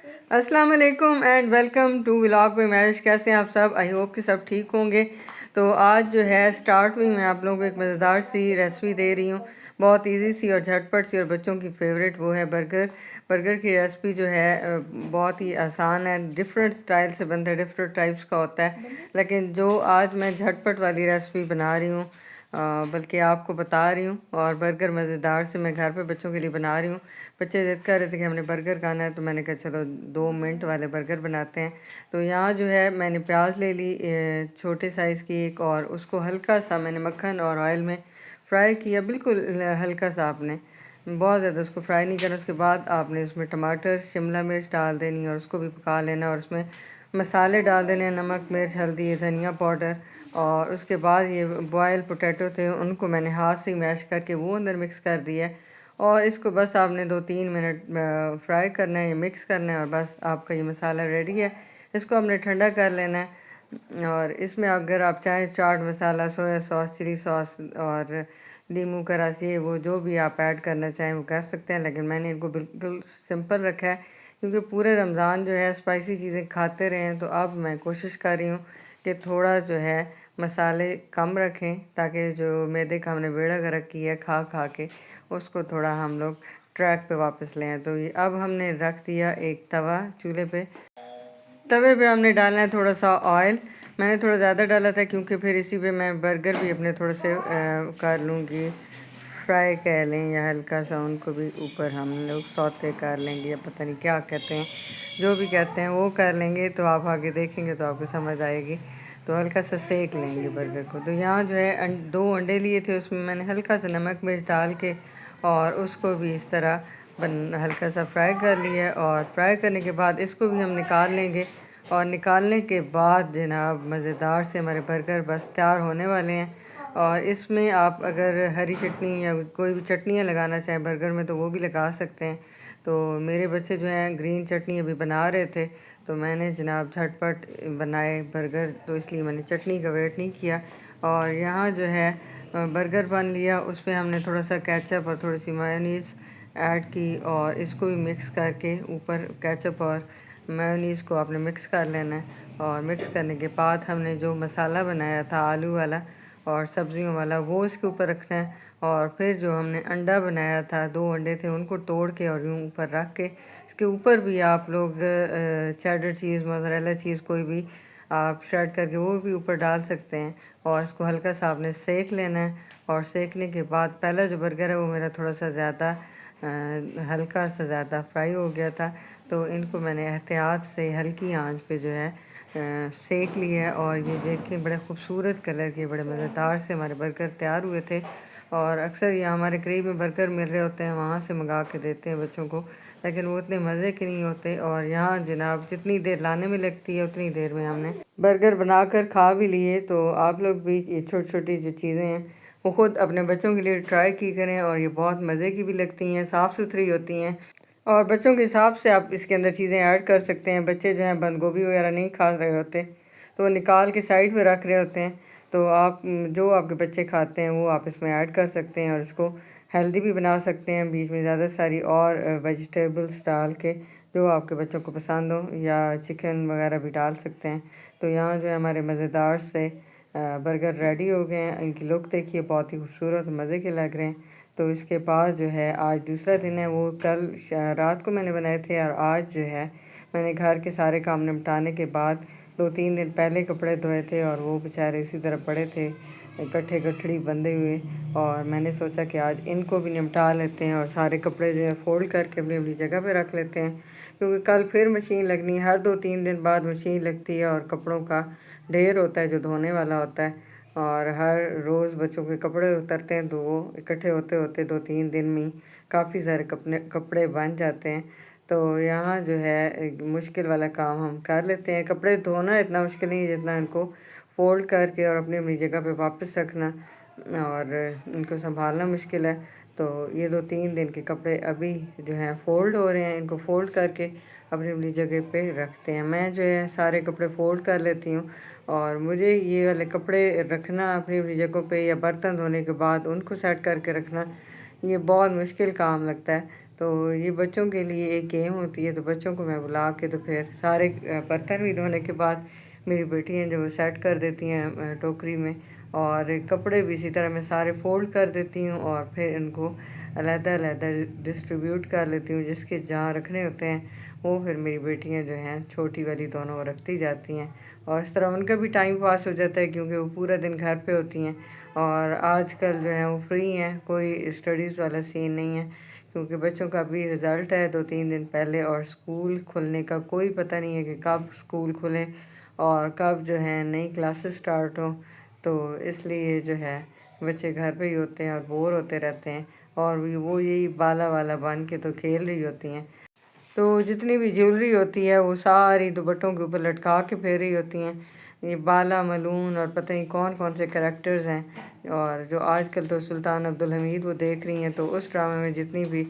अस्सलाम वालेकुम and welcome to vlog by marriage. कैसे हैं आप सब? आई होप कि सब ठीक होंगे। तो आज जो है स्टार्ट में मैं आप लोगों को एक मज़ेदार सी रेसिपी दे रही हूँ, बहुत इजी सी और झटपट सी, और बच्चों की फेवरेट वो है बर्गर। बर्गर की रेसिपी जो है बहुत ही आसान है, डिफरेंट स्टाइल से बनता है, डिफरेंट टाइप्स का होता है। लेकिन जो आज मैं झटपट वाली रेसिपी बना रही हूँ, बल्कि आपको बता रही हूँ, और बर्गर मज़ेदार से मैं घर पे बच्चों के लिए बना रही हूँ। बच्चे ज़िद कर रहे थे कि हमने बर्गर खाना है, तो मैंने कहा चलो 2 मिनट वाले बर्गर बनाते हैं। तो यहाँ जो है मैंने प्याज ले ली छोटे साइज़ की एक, और उसको हल्का सा मैंने मक्खन और ऑयल में फ्राई किया, बिल्कुल हल्का सा। आपने बहुत ज़्यादा उसको फ्राई नहीं करना। उसके बाद आपने उसमें टमाटर, शिमला मिर्च डाल देनी और उसको भी पका लेना, और उसमें मसाले डाल देने, नमक, मिर्च, हल्दी, धनिया पाउडर। और उसके बाद ये बॉयल पोटैटो थे, उनको मैंने हाथ से मैश करके वो अंदर मिक्स कर दिया। और इसको बस आपने 2-3 मिनट फ्राई करना है, या मिक्स करना है, और बस आपका ये मसाला रेडी है। इसको आपने ठंडा कर लेना है। और इसमें अगर आप चाहें chaat masala, soya sauce, chilli sauce और नींबू का रस, ये वो जो भी आप ऐड करना चाहें वो कर सकते हैं। लेकिन मैंने इनको बिल्कुल सिंपल रखा है, क्योंकि पूरे रमज़ान जो है स्पाइसी चीज़ें खाते रहे हैं। तो अब मैं कोशिश कर रही हूँ कि थोड़ा जो है मसाले कम रखें, ताकि जो मैदे का हमने बेड़ा गर्क किया खा खा के, उसको थोड़ा हम लोग ट्रैक पे वापस लें। तो ये अब हमने रख दिया एक तवा चूल्हे पे। तवे पे हमने डालना है थोड़ा सा ऑयल। मैंने थोड़ा ज़्यादा डाला था, क्योंकि फिर इसी पे मैं बर्गर भी अपने थोड़े से कर लूँगी, फ्राई कह लें, या हल्का सा उनको भी ऊपर हम लोग सौते कर लेंगे, या पता नहीं क्या कहते हैं, जो भी कहते हैं वो कर लेंगे। तो आप आगे देखेंगे तो आपको समझ आएगी। तो हल्का सा सेक लेंगे बर्गर को। तो यहाँ जो है 2 अंडे लिए थे, उसमें मैंने हल्का सा नमक मिर्च डाल के, और उसको भी इस तरह हल्का सा फ्राई कर लिया। और फ्राई करने के बाद इसको भी हम निकाल लेंगे। और निकालने के बाद जनाब मज़ेदार से हमारे बर्गर बस तैयार होने वाले हैं। और इसमें आप अगर हरी चटनी या कोई भी चटनियाँ लगाना चाहें बर्गर में, तो वो भी लगा सकते हैं। तो मेरे बच्चे जो हैं ग्रीन चटनी अभी बना रहे थे, तो मैंने जनाब झटपट बनाए बर्गर, तो इसलिए मैंने चटनी का वेट नहीं किया। और यहाँ जो है बर्गर बन लिया, उस पर हमने थोड़ा सा केचप और थोड़ी सी मेयोनीज़ ऐड की, और इसको भी मिक्स करके ऊपर केचप और मेयोनीज़ को आपने मिक्स कर लेना है। और मिक्स करने के बाद हमने जो मसाला बनाया था आलू वाला और सब्जियों वाला, वो इसके ऊपर रखना है। और फिर जो हमने अंडा बनाया था, 2 अंडे थे, उनको तोड़ के और यूँ ऊपर रख के, इसके ऊपर भी आप लोग चेडर चीज़, मोज़रेला चीज़ कोई भी आप श्रेड करके वो भी ऊपर डाल सकते हैं। और इसको हल्का सा आपने सेक लेना है। और सेकने के बाद पहला जो बर्गर है वो मेरा थोड़ा सा ज़्यादा हल्का सा ज़्यादा फ्राई हो गया था, तो इनको मैंने एहतियात से हल्की आंच पे जो है सेक लिया है। और ये देखें बड़े खूबसूरत कलर के, बड़े मज़ेदार से हमारे बर्गर तैयार हुए थे। और अक्सर यहाँ हमारे करीब में बर्गर मिल रहे होते हैं, वहाँ से मंगा के देते हैं बच्चों को, लेकिन वो इतने मज़े के नहीं होते। और यहाँ जनाब जितनी देर लाने में लगती है, उतनी देर में हमने बर्गर बनाकर खा भी लिए। तो आप लोग भी ये छोटी छोटी जो चीज़ें हैं वो ख़ुद अपने बच्चों के लिए ट्राई की करें, और ये बहुत मज़े की भी लगती हैं, साफ़ सुथरी होती हैं। और बच्चों के हिसाब से आप इसके अंदर चीज़ें ऐड कर सकते हैं। बच्चे जो हैं बंद गोभी वगैरह नहीं खा रहे होते, तो वो निकाल के साइड में रख रहे होते हैं। तो आप जो आपके बच्चे खाते हैं वो आप इसमें ऐड कर सकते हैं, और इसको हेल्दी भी बना सकते हैं, बीच में ज़्यादा सारी और वेजिटेबल्स डाल के, जो आपके बच्चों को पसंद हो, या चिकन वगैरह भी डाल सकते हैं। तो यहाँ जो है हमारे मज़ेदार से बर्गर रेडी हो गए हैं। इनकी लुक देखिए, बहुत ही खूबसूरत मज़े के लग रहे हैं। तो इसके बाद जो है आज दूसरा दिन है, वो कल रात को मैंने बनाए थे, और आज जो है मैंने घर के सारे काम निपटाने के बाद 2-3 दिन पहले कपड़े धोए थे, और वो बेचारे इसी तरह पड़े थे इकट्ठे गठड़ी बंधे हुए। और मैंने सोचा कि आज इनको भी निपटा लेते हैं, और सारे कपड़े जो है फ़ोल्ड करके अपनी अपनी जगह पे रख लेते हैं, क्योंकि कल फिर मशीन लगनी है। हर 2-3 दिन बाद मशीन लगती है, और कपड़ों का ढेर होता है जो धोने वाला होता है। और हर रोज़ बच्चों के कपड़े उतरते हैं, तो वो इकट्ठे होते होते 2-3 दिन में काफ़ी सारे कपड़े बन जाते हैं। तो यहाँ जो है एक मुश्किल वाला काम हम कर लेते हैं। कपड़े धोना इतना मुश्किल नहीं है जितना इनको फ़ोल्ड करके और अपनी अपनी जगह पे वापस रखना, और इनको संभालना मुश्किल है। तो ये 2-3 दिन के कपड़े अभी जो हैं फ़ोल्ड हो रहे हैं, इनको फ़ोल्ड करके अपनी अपनी जगह पे रखते हैं। मैं जो है सारे कपड़े फ़ोल्ड कर लेती हूँ, और मुझे ये वाले कपड़े रखना अपनी अपनी जगहों पे, या बर्तन धोने के बाद उनको सेट करके रखना, ये बहुत मुश्किल काम लगता है। तो ये बच्चों के लिए एक गेम होती है। तो बच्चों को मैं बुला के तो फिर सारे बर्तन भी धोने के बाद मेरी बेटी हैं जो वो सेट कर देती हैं टोकरी में, और कपड़े भी इसी तरह मैं सारे फ़ोल्ड कर देती हूँ और फिर इनको अलग-अलग डिस्ट्रीब्यूट कर लेती हूँ। जिसके जहाँ रखने होते हैं वो फिर मेरी बेटियाँ जो हैं छोटी वाली दोनों वो रखती जाती हैं, और इस तरह उनका भी टाइम पास हो जाता है क्योंकि वो पूरा दिन घर पे होती हैं। और आजकल जो है वो फ्री हैं, कोई स्टडीज़ वाला सीन नहीं है क्योंकि बच्चों का भी रिज़ल्ट है 2-3 दिन पहले, और स्कूल खुलने का कोई पता नहीं है कि कब स्कूल खुले और कब जो है नई क्लासेस स्टार्ट हों। तो इसलिए जो है बच्चे घर पे ही होते हैं और बोर होते रहते हैं, और वो यही बाला वाला बन के तो खेल रही होती हैं। तो जितनी भी ज्वेलरी होती है वो सारी दुपट्टों के ऊपर लटका के फेर रही होती हैं। ये बाला मलून और पता नहीं कौन कौन से करैक्टर्स हैं, और जो आजकल तो सुल्तान अब्दुल हमीद वो देख रही हैं, तो उस ड्रामे में जितनी भी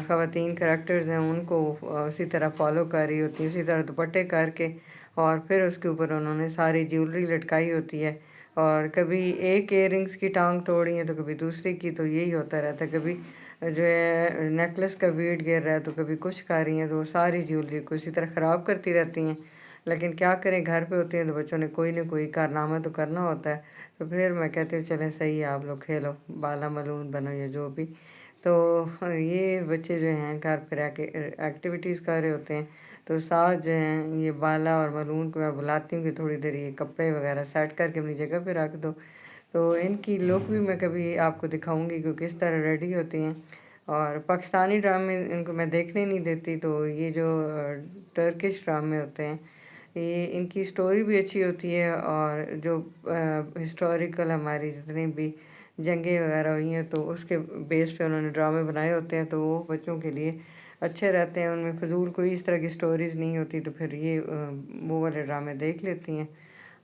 ख़वातीन करैक्टर्स हैं उनको उसी तरह फॉलो कर रही होती हैं, उसी तरह दुपट्टे करके, और फिर उसके ऊपर उन्होंने सारी ज्वेलरी लटकाई होती है। और कभी एक इयररिंग्स की टांग तोड़ी है तो कभी दूसरी की, तो यही होता रहता है। कभी जो है नेकलेस का वेट गिर रहा है तो कभी कुछ कर रही हैं, तो वो सारी ज्वेलरी को इसी तरह ख़राब करती रहती हैं। लेकिन क्या करें, घर पे होती हैं तो बच्चों ने कोई ना कोई कारनामा तो करना होता है। तो फिर मैं कहती हूँ चलें सही है, आप लोग खेलो, बाला मलून बनो या जो भी। तो ये बच्चे जो हैं घर पर रह के एक्टिविटीज़ कर रहे होते हैं, तो साथ जो हैं ये बाला और मलून को मैं बुलाती हूँ कि थोड़ी देर ये कपड़े वगैरह सेट करके अपनी जगह पे रख दो। तो इनकी लुक भी मैं कभी आपको दिखाऊंगी कि किस तरह रेडी होती हैं। और पाकिस्तानी ड्रामे इनको मैं देखने नहीं देती, तो ये जो टर्किश ड्रामे होते हैं ये इनकी स्टोरी भी अच्छी होती है, और जो हिस्टोरिकल हमारी जितनी भी जंगें वगैरह हुई हैं तो उसके बेस पे उन्होंने ड्रामे बनाए होते हैं, तो वो बच्चों के लिए अच्छे रहते हैं। उनमें फ़जूल कोई इस तरह की स्टोरीज़ नहीं होती, तो फिर ये वो वाले ड्रामे देख लेती हैं।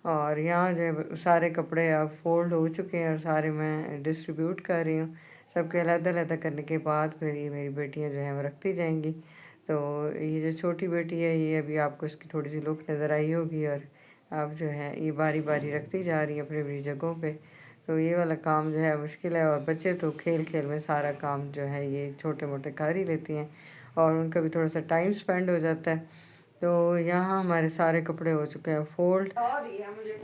और यहाँ जो है सारे कपड़े अब फ़ोल्ड हो चुके हैं और सारे मैं डिस्ट्रीब्यूट कर रही हूँ। सबके अलग-अलग करने के बाद फिर ये मेरी बेटियाँ जो हैं वो रखती जाएँगी। तो ये जो छोटी बेटी है ये अभी आपको इसकी थोड़ी सी लुक नज़र आई होगी, और अब जो है ये बारी-बारी रखती जा रही है अपनी-अपनी जगहों पे। तो ये वाला काम जो है मुश्किल है, और बच्चे तो खेल-खेल में सारा काम जो है ये छोटे-मोटे कर ही लेती हैं, और उनका भी थोड़ा-सा टाइम स्पेंड हो जाता है। तो यहाँ हमारे सारे कपड़े हो चुके हैं फ़ोल्ड।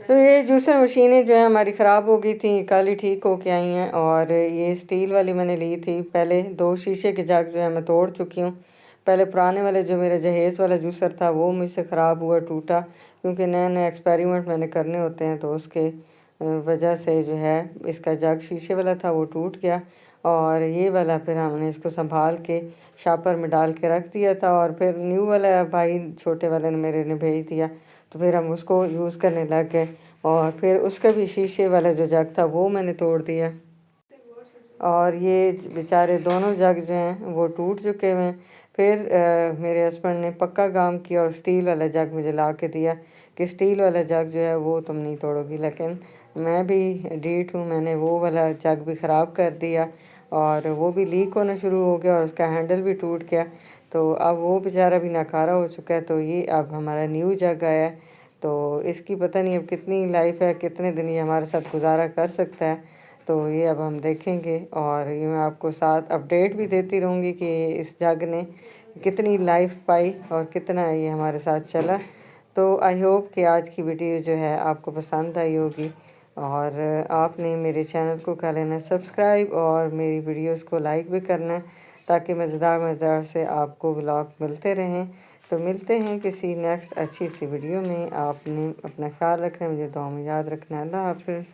तो ये जूसर मशीनें जो है हमारी ख़राब हो गई थी, कल ही ठीक होके आई हैं, और ये स्टील वाली मैंने ली थी। पहले 2 शीशे के जग जो है मैं तोड़ चुकी हूँ। पहले पुराने वाले जो मेरा जहेज़ वाला जूसर था वो मुझसे ख़राब हुआ, टूटा, क्योंकि नए-नए एक्सपेरिमेंट मैंने करने होते हैं, तो उसके वजह से जो है इसका जग शीशे वाला था वो टूट गया। और ये वाला फिर हमने इसको संभाल के शापर में डाल के रख दिया था, और फिर न्यू वाला भाई छोटे वाले ने मेरे ने भेज दिया, तो फिर हम उसको यूज़ करने लग गए। और फिर उसका भी शीशे वाला जो जग था वो मैंने तोड़ दिया, और ये बेचारे दोनों जग जो हैं वो टूट चुके हुए हैं। फिर मेरे हस्बैंड ने पक्का काम किया और स्टील वाला जग मुझे ला के दिया कि स्टील वाला जग जो है वो तुम नहीं तोड़ोगी। लेकिन मैं भी डीठ हूँ, मैंने वो वाला जग भी ख़राब कर दिया, और वो भी लीक होना शुरू हो गया और उसका हैंडल भी टूट गया। तो अब वो बेचारा भी नाकारा हो चुका है। तो ये अब हमारा न्यू जग आया है, तो इसकी पता नहीं अब कितनी लाइफ है, कितने दिन ये हमारे साथ गुजारा कर सकता है। तो ये अब हम देखेंगे, और ये मैं आपको साथ अपडेट भी देती रहूँगी कि इस जग ने कितनी लाइफ पाई और कितना ये हमारे साथ चला। तो आई होप कि आज की वीडियो जो है आपको पसंद आई होगी, और आपने मेरे चैनल को कर लेना सब्सक्राइब और मेरी वीडियोस को लाइक भी करना है, ताकि मज़ेदार मज़ेदार से आपको व्लॉग मिलते रहें। तो मिलते हैं किसी नेक्स्ट अच्छी सी वीडियो में। आपने अपना ख्याल रखना है, मुझे दुआ में याद रखना है। अल्लाह हाफ़िज़।